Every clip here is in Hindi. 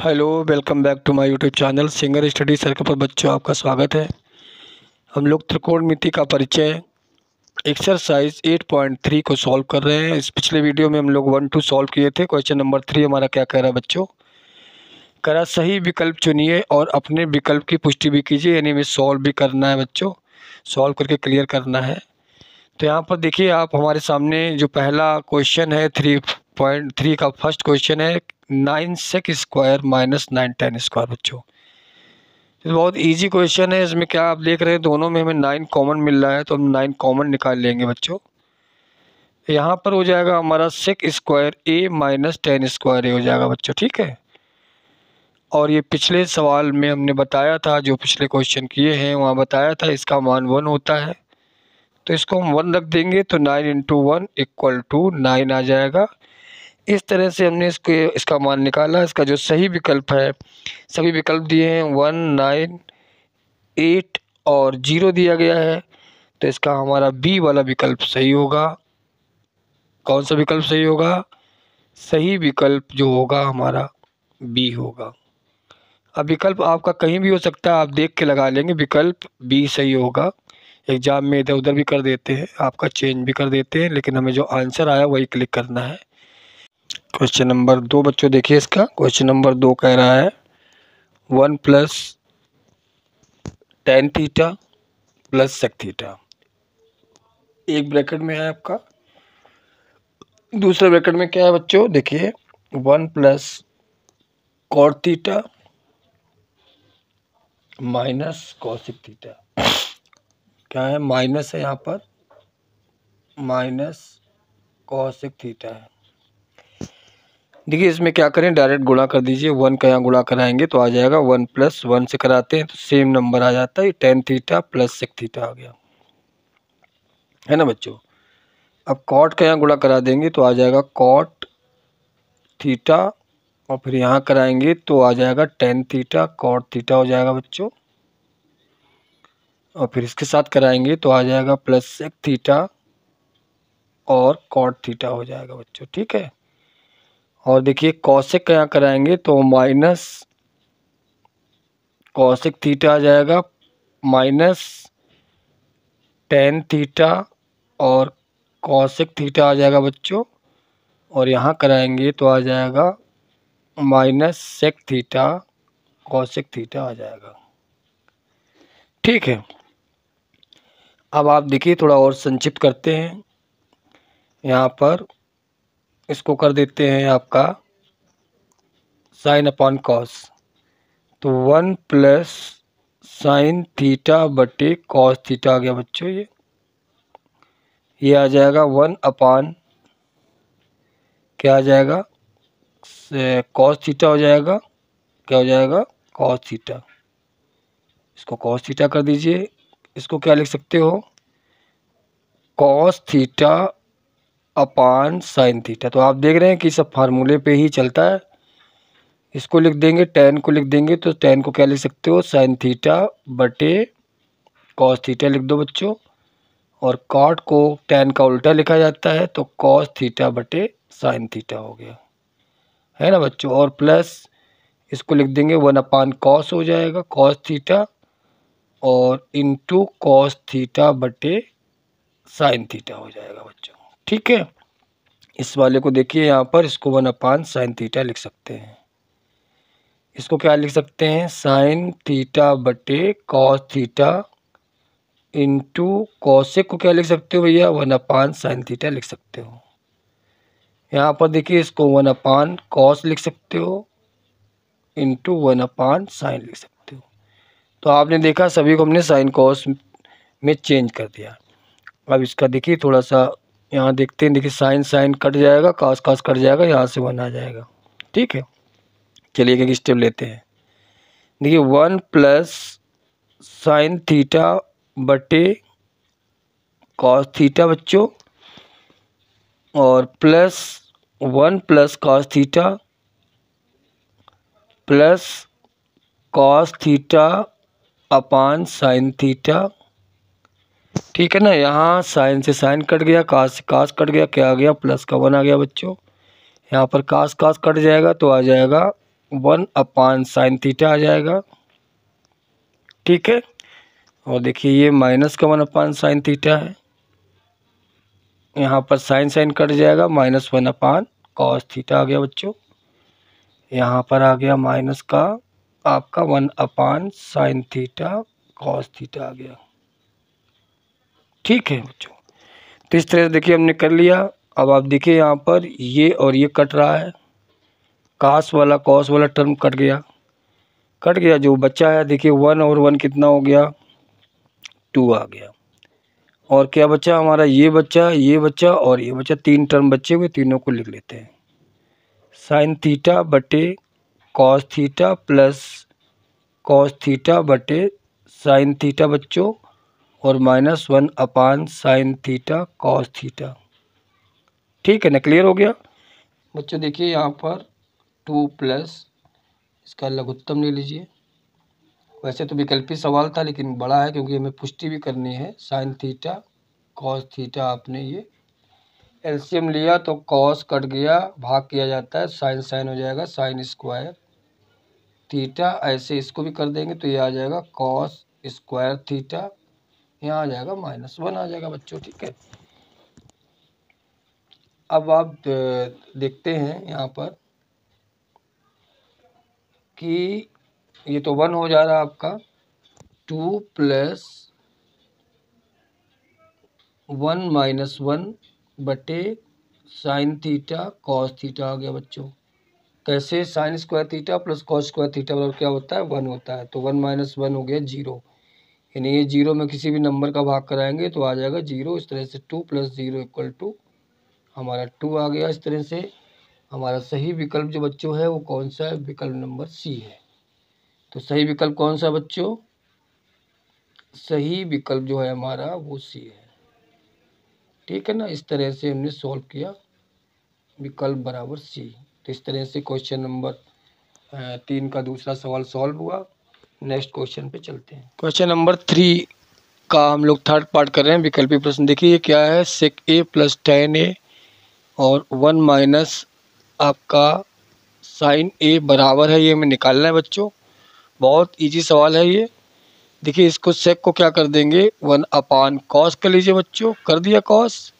Hello, welcome back to my YouTube channel singer study circle पर बच्चों आपका स्वागत है। हम लोग त्रिकोणमिति का परिचय एक्सरसाइज 8.3 को सॉल्व कर रहे हैं। इस पिछले वीडियो में हम लोग 1 2 सॉल्व किए थे। क्वेश्चन नंबर 3 हमारा क्या कह रहा है बच्चों? कह रहा सही विकल्प चुनिए और अपने विकल्प की पुष्टि भी कीजिए, यानी हमें सॉल्व भी करना है बच्चों, सॉल्व करके क्लियर करना है। तो यहाँ पर देखिए आप हमारे सामने जो पहला क्वेश्चन है 3.3 का फर्स्ट क्वेश्चन है 9 sec square minus 9 tan square. बच्चों तो बहुत इजी क्वेश्चन है। इसमें क्या आप देख रहे हैं, दोनों में हमें 9 कॉमन मिल रहा है, तो हम 9 कॉमन निकाल लेंगे बच्चों। यहाँ पर हो जाएगा हमारा सेक स्क्वायर ए माइनस tan स्क्वायर ए हो जाएगा बच्चों, ठीक है। और ये पिछले सवाल में हमने बताया था, जो पिछले क्वेश्चन किए हैं वहाँ बताया था इसका मान 1 होता है, तो इसको हम 1 रख देंगे तो 9 × 1 = 9 आ जाएगा। इस तरह से हमने इसका मान निकाला। इसका जो सही विकल्प है, सभी विकल्प दिए हैं 1 9 8 और 0 दिया गया है, तो इसका हमारा बी वाला विकल्प सही होगा। कौन सा विकल्प सही होगा? सही विकल्प जो होगा हमारा बी होगा। अब विकल्प आपका कहीं भी हो सकता है, आप देख के लगा लेंगे, विकल्प बी सही होगा। एग्जाम में इधर उधर भी कर देते हैं, आपका चेंज भी कर देते हैं, लेकिन हमें जो आंसर आया वही क्लिक करना है। क्वेश्चन नंबर 2 बच्चों देखिए, इसका क्वेश्चन नंबर 2 कह रहा है 1 + tan थीटा + sec थीटा। एक ब्रैकेट में है आपका, दूसरे ब्रैकेट में क्या है बच्चों? देखिए 1 + cot theta minus cosec theta. क्या है? माइनस है यहाँ पर, माइनस cosec थीटा है। देखिए इसमें क्या करें, डायरेक्ट गुणा कर दीजिए। 1 का यहाँ गुणा कराएंगे तो आ जाएगा 1 + 1 से कराते हैं तो सेम नंबर आ जाता है, tan थीटा + sec थीटा आ गया, है ना बच्चों। अब cot का यहाँ गुणा करा देंगे तो आ जाएगा cot थीटा, और फिर यहाँ कराएंगे तो आ जाएगा tan थीटा cot थीटा हो जाएगा बच्चों, और फिर इसके साथ कराएंगे तो आ जाएगा +sec थीटा और cot थीटा हो जाएगा बच्चों, ठीक है। और देखिए cosec का यहाँ कराएंगे तो माइनस cosec थीटा आ जाएगा, माइनस tan थीटा और cosec थीटा आ जाएगा बच्चों, और यहाँ कराएंगे तो आ जाएगा minus sec theta cosec theta आ जाएगा, ठीक है। अब आप देखिए थोड़ा और संक्षिप्त करते हैं, यहाँ पर इसको कर देते हैं आपका sin अपॉन cos, तो 1 + sin थीटा बटे cos थीटा आ गया बच्चों। ये आ जाएगा 1 अपान क्या आ जाएगा? cos थीटा हो जाएगा। क्या हो जाएगा? cos theta. इसको cos थीटा कर दीजिए। इसको क्या लिख सकते हो? cos theta upon sin theta. तो आप देख रहे हैं कि सब फार्मूले पे ही चलता है। इसको लिख देंगे, tan को लिख देंगे तो tan को क्या लिख सकते हो? sin थीटा बटे cos थीटा लिख दो बच्चों, और cot को tan का उल्टा लिखा जाता है तो cos थीटा बटे sin थीटा हो गया, है ना बच्चों। और प्लस इसको लिख देंगे 1 अपान cos हो जाएगा cos थीटा, और इंटू cos थीटा बटे sin थीटा हो जाएगा बच्चों, ठीक है। इस वाले को देखिए यहाँ पर, इसको 1 अपान sin थीटा लिख सकते हैं। इसको क्या लिख सकते हैं? sin थीटा बटे cos थीटा इंटू cosec को क्या लिख सकते हो भैया? 1 अपान sin थीटा लिख सकते हो। यहाँ पर देखिए इसको 1 अपान cos लिख सकते हो इंटू 1 अपान sin लिख सकते हो। तो आपने देखा सभी को हमने sin cos में चेंज कर दिया। अब इसका देखिए थोड़ा सा यहाँ देखते हैं, देखिए sin कट जाएगा, cos कट जाएगा, यहाँ से 1 आ जाएगा, ठीक है। चलिए एक एक स्टेप लेते हैं। देखिए 1 + sin थीटा बटे cos थीटा बच्चों, और plus 1 + cos theta plus cos theta upon sin theta, ठीक है ना। यहाँ sin से sin कट गया, cos से cos कट गया, क्या आ गया? प्लस का 1 आ गया बच्चों। यहाँ पर cos कट जाएगा तो आ जाएगा 1/sin थीटा आ जाएगा। ठीक है, और देखिए ये माइनस का 1/sin थीटा है, यहाँ पर साइन साइन कट जाएगा, -1/cos थीटा आ गया बच्चों। यहाँ पर आ गया माइनस का आपका 1/sin थीटा cos थीटा आ गया। ठीक है बच्चों, तो इस तरह से देखिए हमने कर लिया। अब आप देखिए यहाँ पर ये और ये कट रहा है, cos वाला टर्म कट गया। जो बचा है देखिए 1 और 1 कितना हो गया, 2 आ गया। और क्या बचा हमारा, ये बचा और ये बचा, 3 टर्म बचे हुए, तीनों को लिख लेते हैं। साइन थीटा बटे cos theta plus cos theta बटे साइन थीटा बच्चों, और -1/sin थीटा कॉस थीटा। ठीक है ना, क्लियर हो गया बच्चों। देखिए यहाँ पर 2 प्लस इसका लघुत्तम ले लीजिए। वैसे तो विकल्पी सवाल था लेकिन बड़ा है क्योंकि हमें पुष्टि भी करनी है। साइन थीटा कॉस थीटा, आपने ये एलसीएम लिया तो कॉस कट गया, भाग किया जाता है, साइन साइन हो जाएगा, साइन स्क्वायर थीटा। ऐसे इसको भी कर देंगे तो ये आ जाएगा कॉस स्क्वायर थीटा, यहाँ आ जाएगा -1 आ जाएगा बच्चों। ठीक है, अब आप देखते हैं यहाँ पर कि ये तो 1 हो जा रहा है आपका, 2 प्लस 1 -1 बटे साइन थीटा कॉस थीटा आ गया बच्चों। कैसे, sine square theta plus cos square theta बराबर क्या होता है, 1 होता है। तो 1 - 1 हो गया 0, यानी ये 0 में किसी भी नंबर का भाग कराएंगे तो आ जाएगा 0। इस तरह से 2 + 0 = हमारा 2 आ गया। इस तरह से हमारा सही विकल्प जो बच्चों है वो कौन सा है, विकल्प नंबर सी है। तो सही विकल्प कौन सा बच्चों, सही विकल्प जो है हमारा वो सी है। ठीक है ना, इस तरह से हमने सॉल्व किया, विकल्प बराबर सी। तो इस तरह से क्वेश्चन नंबर 3 का दूसरा सवाल सॉल्व हुआ। नेक्स्ट क्वेश्चन पे चलते हैं। क्वेश्चन नंबर 3 का हम लोग थर्ड पार्ट कर रहे हैं, विकल्पी प्रश्न। देखिए ये क्या है, sec a + tan a और 1 माइनस आपका साइन a बराबर है, ये हमें निकालना है बच्चों। बहुत इजी सवाल है ये। देखिए इसको सेक को क्या कर देंगे, 1/cos कर लीजिए बच्चों, कर दिया cos।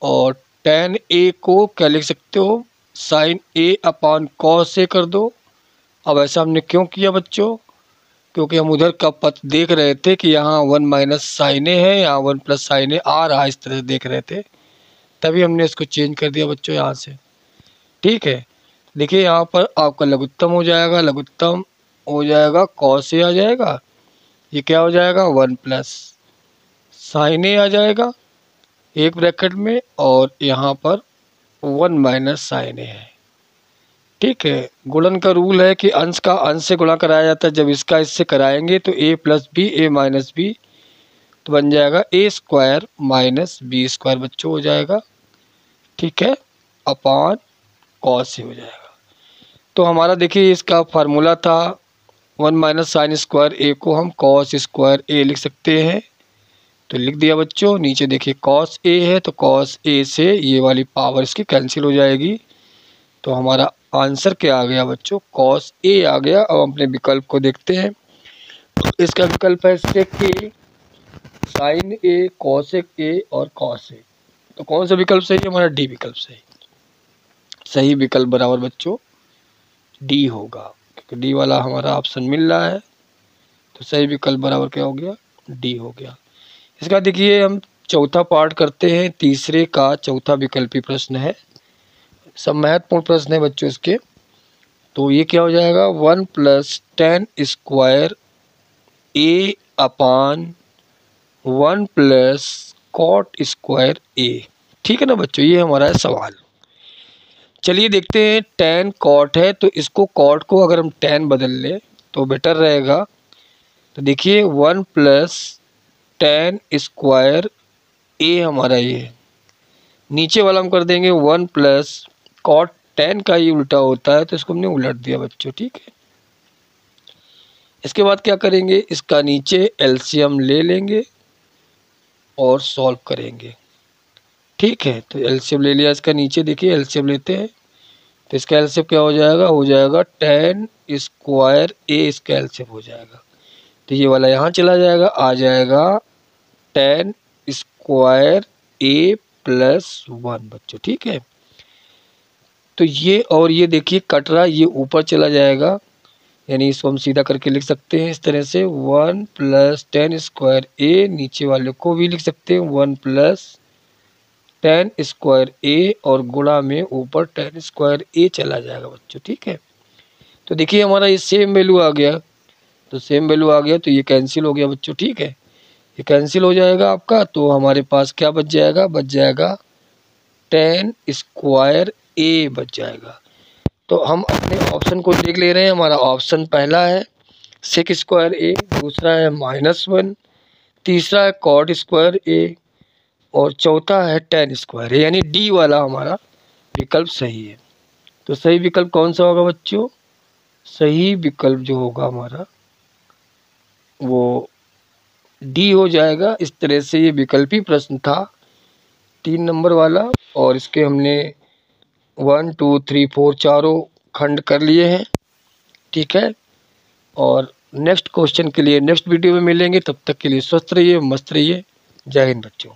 और tan a को क्या लिख सकते हो, साइन a/cos a कर दो। अब ऐसा हमने क्यों किया बच्चों, क्योंकि हम उधर का पथ देख रहे थे कि यहाँ 1 - sin a है, यहाँ 1 + sin a आ रहा है, इस तरह से देख रहे थे, तभी हमने इसको चेंज कर दिया बच्चों यहाँ से। ठीक है, देखिए यहाँ पर आपका लघुत्तम हो जाएगा, cos a आ जाएगा। ये क्या हो जाएगा, 1 + sin a आ जाएगा एक ब्रैकेट में, और यहाँ पर 1 - sin a है। ठीक है, गुणन का रूल है कि अंश का अंश से गुणा कराया जाता है। जब इसका इससे कराएंगे तो a + b a - b तो बन जाएगा a² - b² बच्चों हो जाएगा। ठीक है, अपॉन cos a हो जाएगा। तो हमारा देखिए इसका फार्मूला था 1 - sin² a को हम cos² a लिख सकते हैं, तो लिख दिया बच्चों। नीचे देखिए cos a है तो cos a से ये वाली पावर इसकी कैंसिल हो जाएगी, तो हमारा आंसर क्या आ गया बच्चों, cos a आ गया। अब अपने विकल्प को देखते हैं, इसका विकल्प है sec a, sin a, cosec a और cos a। तो कौन सा विकल्प सही है, हमारा डी विकल्प सही। सही विकल्प बराबर बच्चों डी होगा, क्योंकि डी वाला हमारा ऑप्शन मिल रहा है, तो सही विकल्प बराबर क्या हो गया, डी हो गया। इसका देखिए हम चौथा पार्ट करते हैं, तीसरे का चौथा विकल्पी प्रश्न है, सब महत्वपूर्ण प्रश्न है बच्चों इसके। तो ये क्या हो जाएगा, 1 + tan square a/1 + cot square a। ठीक है ना बच्चों, ये हमारा है सवाल। चलिए देखते हैं, tan cot है तो इसको cot को अगर हम tan बदल लें तो बेटर रहेगा। तो देखिए 1 + tan स्क्वायर a हमारा ये, नीचे वाला हम कर देंगे 1 + cot tan का ही उल्टा होता है तो इसको हमने उलट दिया बच्चों। ठीक है, इसके बाद क्या करेंगे, इसका नीचे एलसीएम ले लेंगे और सॉल्व करेंगे। ठीक है, तो एलसीएम ले लिया इसका नीचे, देखिए एलसीएम लेते हैं तो इसका एलसीएम क्या हो जाएगा? हो जाएगा tan स्क्वायर ए, इसका एलसीएम हो जाएगा। तो ये वाला यहाँ चला जाएगा, आ जाएगा tan स्क्वायर ए प्लस 1 बच्चों, ठीक है। तो ये और ये देखिए कट रहा, ये ऊपर चला जाएगा, यानी इसको हम सीधा करके लिख सकते हैं इस तरह से 1 प्लस tan स्क्वायर ए, नीचे वाले को भी लिख सकते हैं 1 प्लस tan स्क्वायर ए, और गुणा में ऊपर tan स्क्वायर ए चला जाएगा बच्चों, ठीक है। तो देखिए हमारा ये सेम वैल्यू आ गया, तो सेम वैल्यू आ गया तो ये कैंसिल हो गया बच्चों, ठीक है। ये कैंसिल हो जाएगा आपका, तो हमारे पास क्या बच जाएगा? बच जाएगा tan स्क्वायर ए बच जाएगा। तो हम अपने ऑप्शन को देख ले रहे हैं। हमारा ऑप्शन पहला है सेक स्क्वायर ए, दूसरा है -1, तीसरा है कॉट स्क्वायर ए, और चौथा है tan स्क्वायर ए, यानी डी वाला हमारा विकल्प सही है। तो सही विकल्प कौन सा होगा बच्चों? सही विकल्प जो होगा हमारा वो डी हो जाएगा। इस तरह से ये विकल्पी प्रश्न था 3 नंबर वाला, और इसके हमने 1 2 3 4 चारों खंड कर लिए हैं, ठीक है। और नेक्स्ट क्वेश्चन के लिए नेक्स्ट वीडियो में मिलेंगे, तब तक के लिए स्वस्थ रहिए, मस्त रहिए। जय हिंद बच्चों।